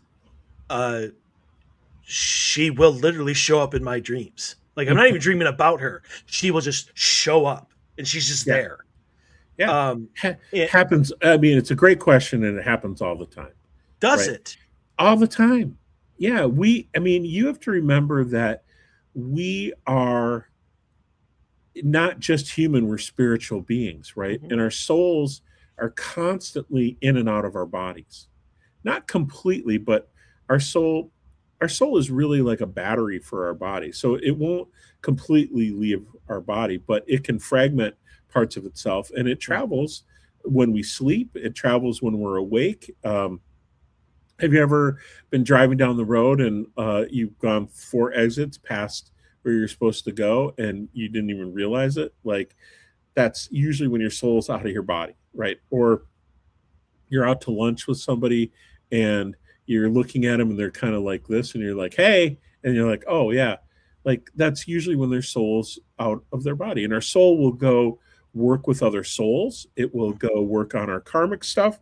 she will literally show up in my dreams. Like, I'm not even dreaming about her. She will just show up and she's just there. Yeah. It happens. I mean, it's a great question, and it happens all the time. Does it? All the time. Yeah. You have to remember that we are not just human, we're spiritual beings, right? Mm-hmm. And our souls are constantly in and out of our bodies. Not completely, but our soul is really like a battery for our body. So it won't completely leave our body, but it can fragment parts of itself, and it travels when we sleep, it travels when we're awake. Have you ever been driving down the road and you've gone 4 exits past where you're supposed to go and you didn't even realize it? Like, that's usually when your soul's out of your body, right? Or you're out to lunch with somebody and you're looking at them and they're kind of like this, and you're like, hey, and you're like, oh yeah. Like, that's usually when their soul's out of their body. And our soul will go work with other souls. It will go work on our karmic stuff.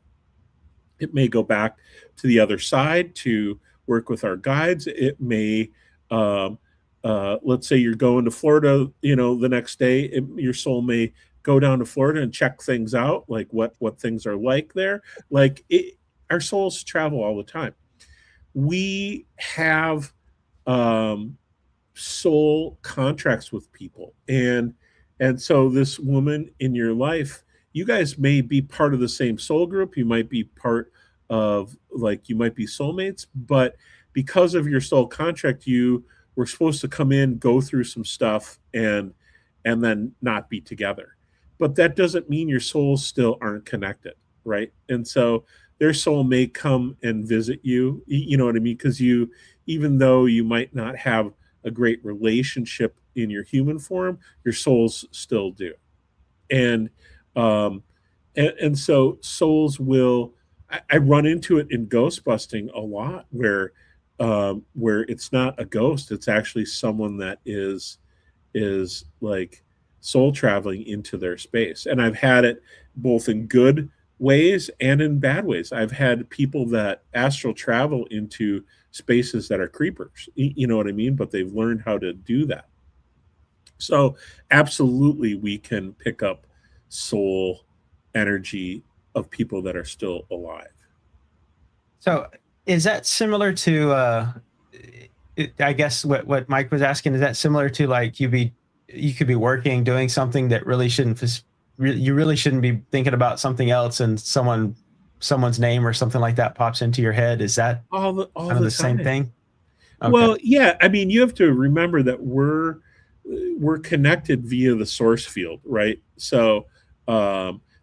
It may go back to the other side to work with our guides. It may, let's say you're going to Florida, the next day, your soul may go down to Florida and check things out, like what things are like there. Like, our souls travel all the time. We have soul contracts with people, and so this woman in your life, you guys may be part of the same soul group, you might be part of, like, you might be soulmates, but because of your soul contract, you were supposed to come in, go through some stuff, and then not be together. But that doesn't mean your souls still aren't connected, right? And so their soul may come and visit you, you know what I mean? Because even though you might not have a great relationship in your human form, your souls still do. And um and so souls will, I run into it in ghost busting a lot, where it's not a ghost, it's actually someone that is like soul traveling into their space. And I've had it both in good ways and in bad ways. I've had people that astral travel into spaces that are creepers, you know what I mean? But they've learned how to do that. So absolutely, we can pick up soul energy of people that are still alive. So is that similar to, I guess what Mike was asking, is that similar to, like, you could be working, doing something that you really shouldn't be thinking about something else, and someone's name or something like that pops into your head? Is that all kind of the same thing? Okay. Well, yeah, I mean, you have to remember that we're connected via the source field, right? So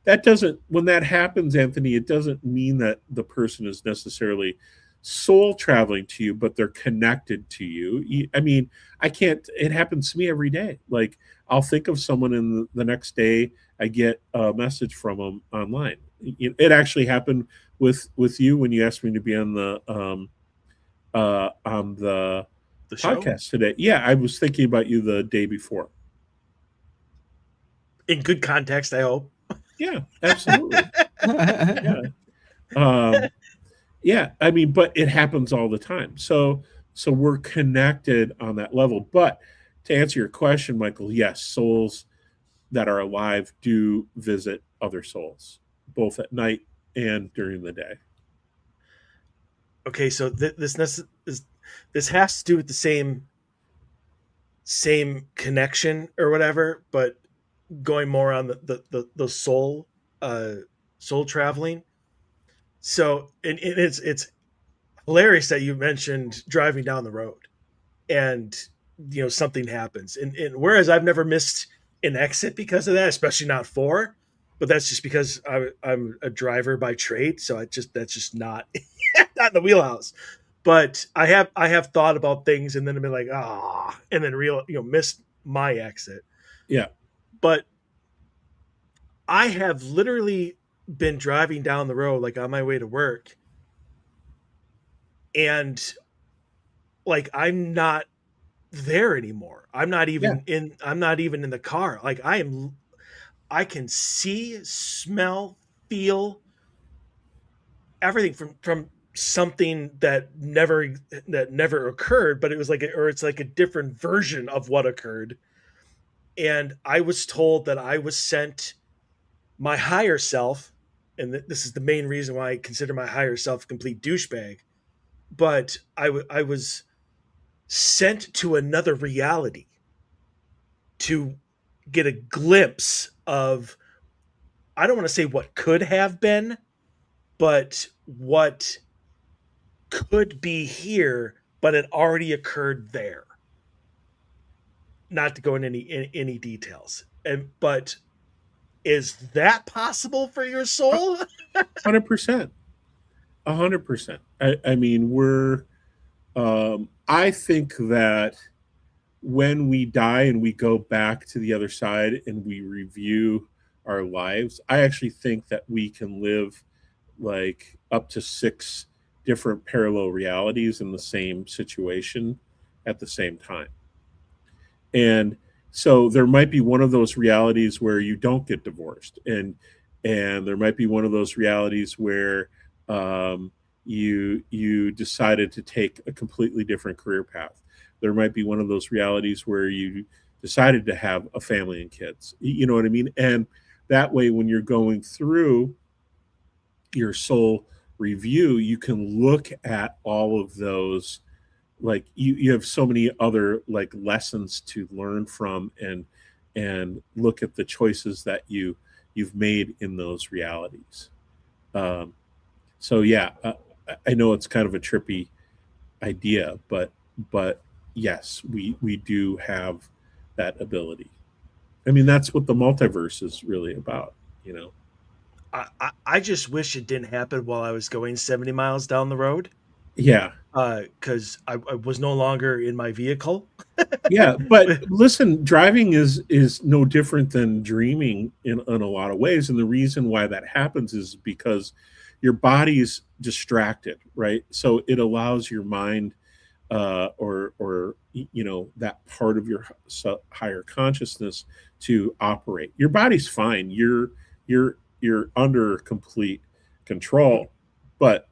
that doesn't, when that happens, Anthony, it doesn't mean that the person is necessarily soul traveling to you, but they're connected to you. I mean, it happens to me every day. Like, I'll think of someone, and the next day I get a message from them online. It actually happened with you when you asked me to be on the podcast show today. Yeah, I was thinking about you the day before. In good context, I hope. Yeah, absolutely. Yeah. I mean, but it happens all the time. So we're connected on that level. But to answer your question, Michael, yes, souls that are alive do visit other souls, both at night and during the day. Okay, so this has to do with the same connection or whatever, but going more on the soul traveling. So and it's hilarious that you mentioned driving down the road, and something happens, and whereas I've never missed an exit because of that, especially not 4, but that's just because I'm a driver by trade, so that's just not not in the wheelhouse. But I have thought about things, and then I've been like, and then missed my exit. Yeah. But I have literally been driving down the road, like on my way to work, and like I'm not there anymore. I'm not even in the car. Like I can see, smell, feel everything from something that never occurred, but it was it's like a different version of what occurred. And I was told that I was sent my higher self, and this is the main reason why I consider my higher self a complete douchebag. But I was sent to another reality to get a glimpse of, I don't want to say what could have been, but what could be here, but it already occurred there. Not to go into any details, but is that possible for your soul? 100%. 100%. I mean, I think that when we die and we go back to the other side and we review our lives, I actually think that we can live like up to 6 different parallel realities in the same situation at the same time. And so there might be one of those realities where you don't get divorced, and there might be one of those realities where you decided to take a completely different career path. There might be one of those realities where you decided to have a family and kids. You know what I mean? And that way, when you're going through your soul review, you can look at all of those. Like you have so many other like lessons to learn from, and look at the choices that you've made in those realities. So yeah, I know it's kind of a trippy idea, but yes, we do have that ability. I mean, that's what the multiverse is really about, you know. I just wish it didn't happen while I was going 70 miles down the road. Yeah. Because I was no longer in my vehicle. Yeah, but listen, driving is no different than dreaming in a lot of ways, and the reason why that happens is because your body's distracted, right? So it allows your mind, or you know, that part of your higher consciousness to operate. Your body's fine. You're under complete control, but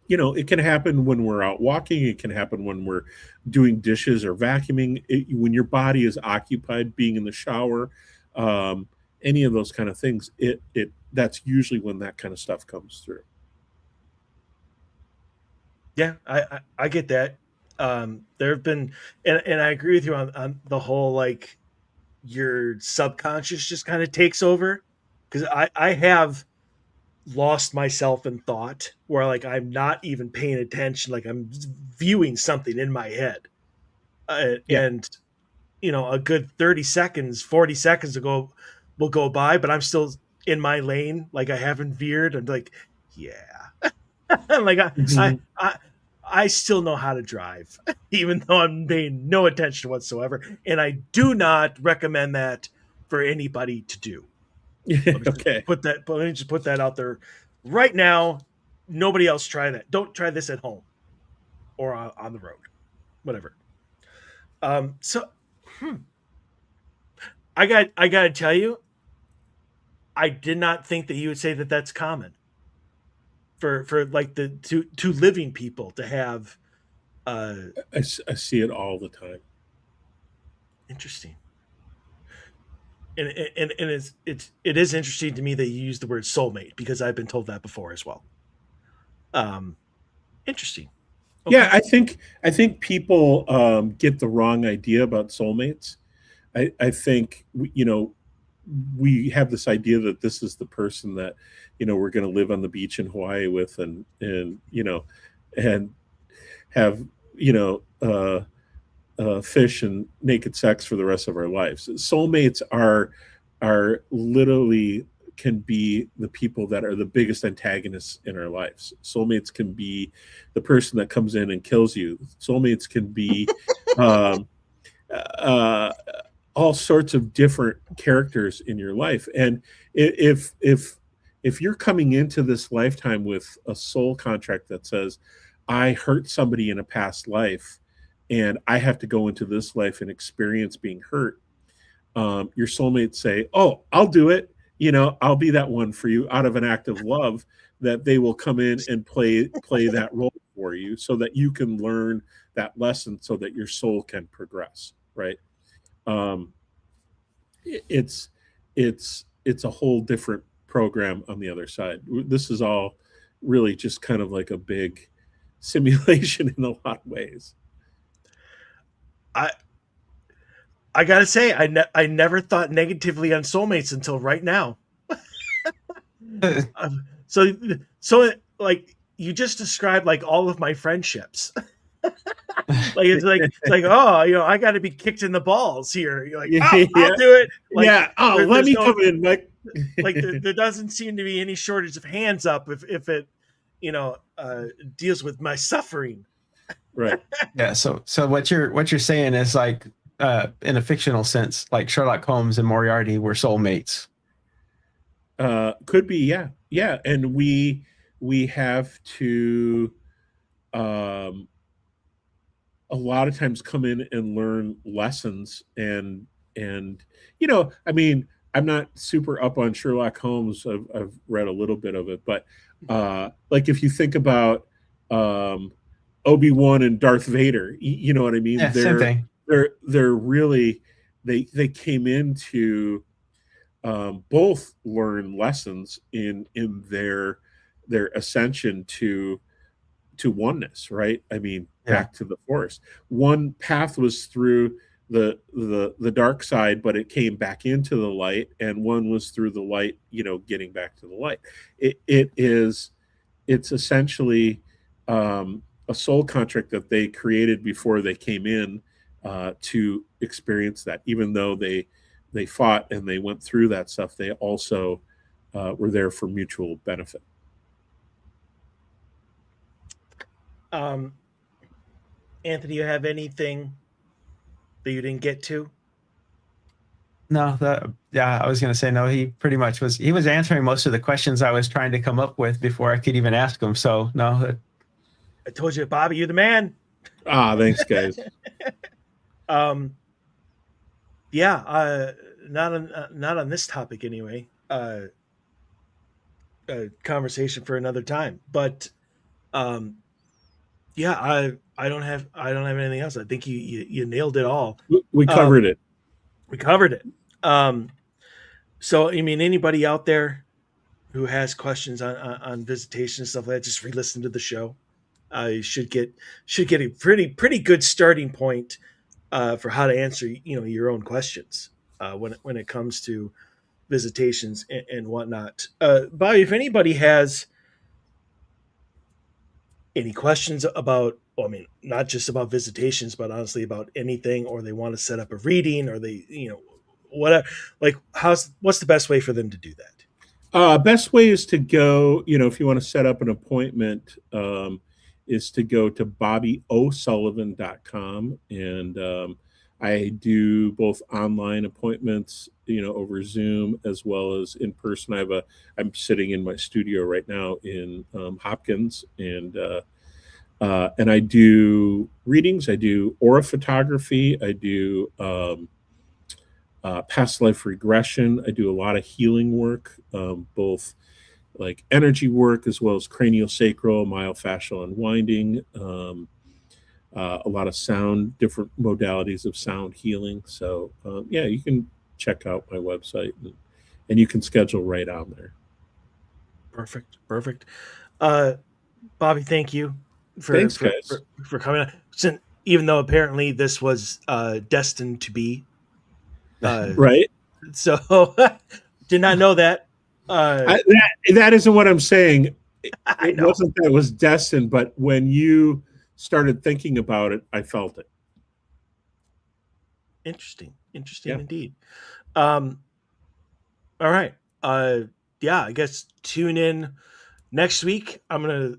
you know, it can happen when we're out walking. It can happen when we're doing dishes or vacuuming. When your body is occupied, being in the shower, any of those kind of things. That's usually when that kind of stuff comes through. Yeah, I get that. There have been, and I agree with you on the whole, like, your subconscious just kind of takes over, because I have lost myself in thought where, like, I'm not even paying attention, like I'm viewing something in my head, Yeah. and you know, a good 30 seconds, 40 seconds ago will go by, but I'm still in my lane, like I haven't veered. I'm like, yeah. Like Mhm. I still know how to drive, even though I'm paying no attention whatsoever. And I do not recommend that for anybody to do. Okay. Let me just put that out there right now. Nobody else try that. Don't try this at home or on the road, whatever. So I got to tell you, I did not think that you would say that that's common for like the two living people to have. I see it all the time. Interesting. And it is interesting to me that you use the word soulmate, because I've been told that before as well. Interesting. Okay. Yeah, I think people get the wrong idea about soulmates. I think you know, we have this idea that this is the person that, you know, we're going to live on the beach in Hawaii with, and you know, and have, you know, fish and naked sex for the rest of our lives. Soulmates are literally can be the people that are the biggest antagonists in our lives. Soulmates can be the person that comes in and kills you. Soulmates can be um, uh, all sorts of different characters in your life. And if you're coming into this lifetime with a soul contract that says, I hurt somebody in a past life, and I have to go into this life and experience being hurt, your soulmates say, "Oh, I'll do it. I'll be that one for you," out of an act of love, that they will come in and play that role for you so that you can learn that lesson so that your soul can progress, right? Um, it's it's a whole different program on the other side. This is all really just kind of like a big simulation in a lot of ways. I gotta say, I never thought negatively on soulmates until right now. So like you just described like all of my friendships. It's like, oh, I got to be kicked in the balls here. You're like, oh, I'll do it. Like, yeah. Oh, let me come in, Mike. Like there doesn't seem to be any shortage of hands up if it, deals with my suffering. Right. Yeah. So what you're saying is like, in a fictional sense, like Sherlock Holmes and Moriarty were soulmates. Could be, yeah, yeah, and we have to a lot of times come in and learn lessons, and I mean, I'm not super up on Sherlock Holmes. I've read a little bit of it, but like if you think about Obi-Wan and Darth Vader, you know what I mean? Yeah, same thing. They're really they came into both learn lessons in their ascension to oneness, right? I mean, back to the forest. One path was through the dark side, but it came back into the light, and one was through the light, getting back to the light. It's essentially a soul contract that they created before they came in to experience that. Even though they fought and they went through that stuff, they also were there for mutual benefit. Anthony, you have anything that you didn't get to? No, I was going to say no. He pretty much was. He was answering most of the questions I was trying to come up with before I could even ask him. So no. I told you, Bobby, you're the man. Thanks, guys. Yeah, not on this topic anyway. A conversation for another time. But yeah, I don't have anything else. I think you nailed it all. We covered it. We covered it. So I mean, anybody out there who has questions on visitation and stuff like that, just re-listen to the show. You should get a pretty good starting point for how to answer your own questions when it comes to visitations and whatnot. Bobby, if anybody has any questions about, well, I mean, not just about visitations, but honestly about anything, or they want to set up a reading, or they, whatever, like what's the best way for them to do that? Best way is to go, if you want to set up an appointment, is to go to BobbyOSullivan.com, and I do both online appointments, over Zoom as well as in person. I'm sitting in my studio right now in Hopkins, and I do readings. I do aura photography. I do past life regression. I do a lot of healing work, both like energy work as well as craniosacral, myofascial unwinding, a lot of sound, different modalities of sound healing. So yeah, you can check out my website, and you can schedule right on there. Perfect. Bobby, thank you for coming on. Since, even though apparently this was destined to be right. So did not know that. That isn't what I'm saying. It wasn't that it was destined, but when you started thinking about it, I felt it. Interesting indeed. All right. Yeah, I guess tune in next week. I'm gonna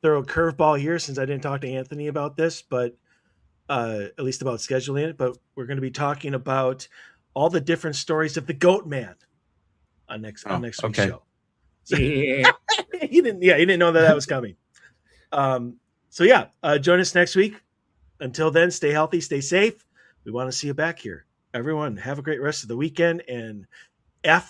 throw a curveball here since I didn't talk to Anthony about this, but at least about scheduling it. But we're going to be talking about all the different stories of the Goat Man on next week's show. So, he didn't know that was coming. So yeah, join us next week. until then, stay healthy, stay safe. We want to see you back here. Everyone, have a great rest of the weekend, and F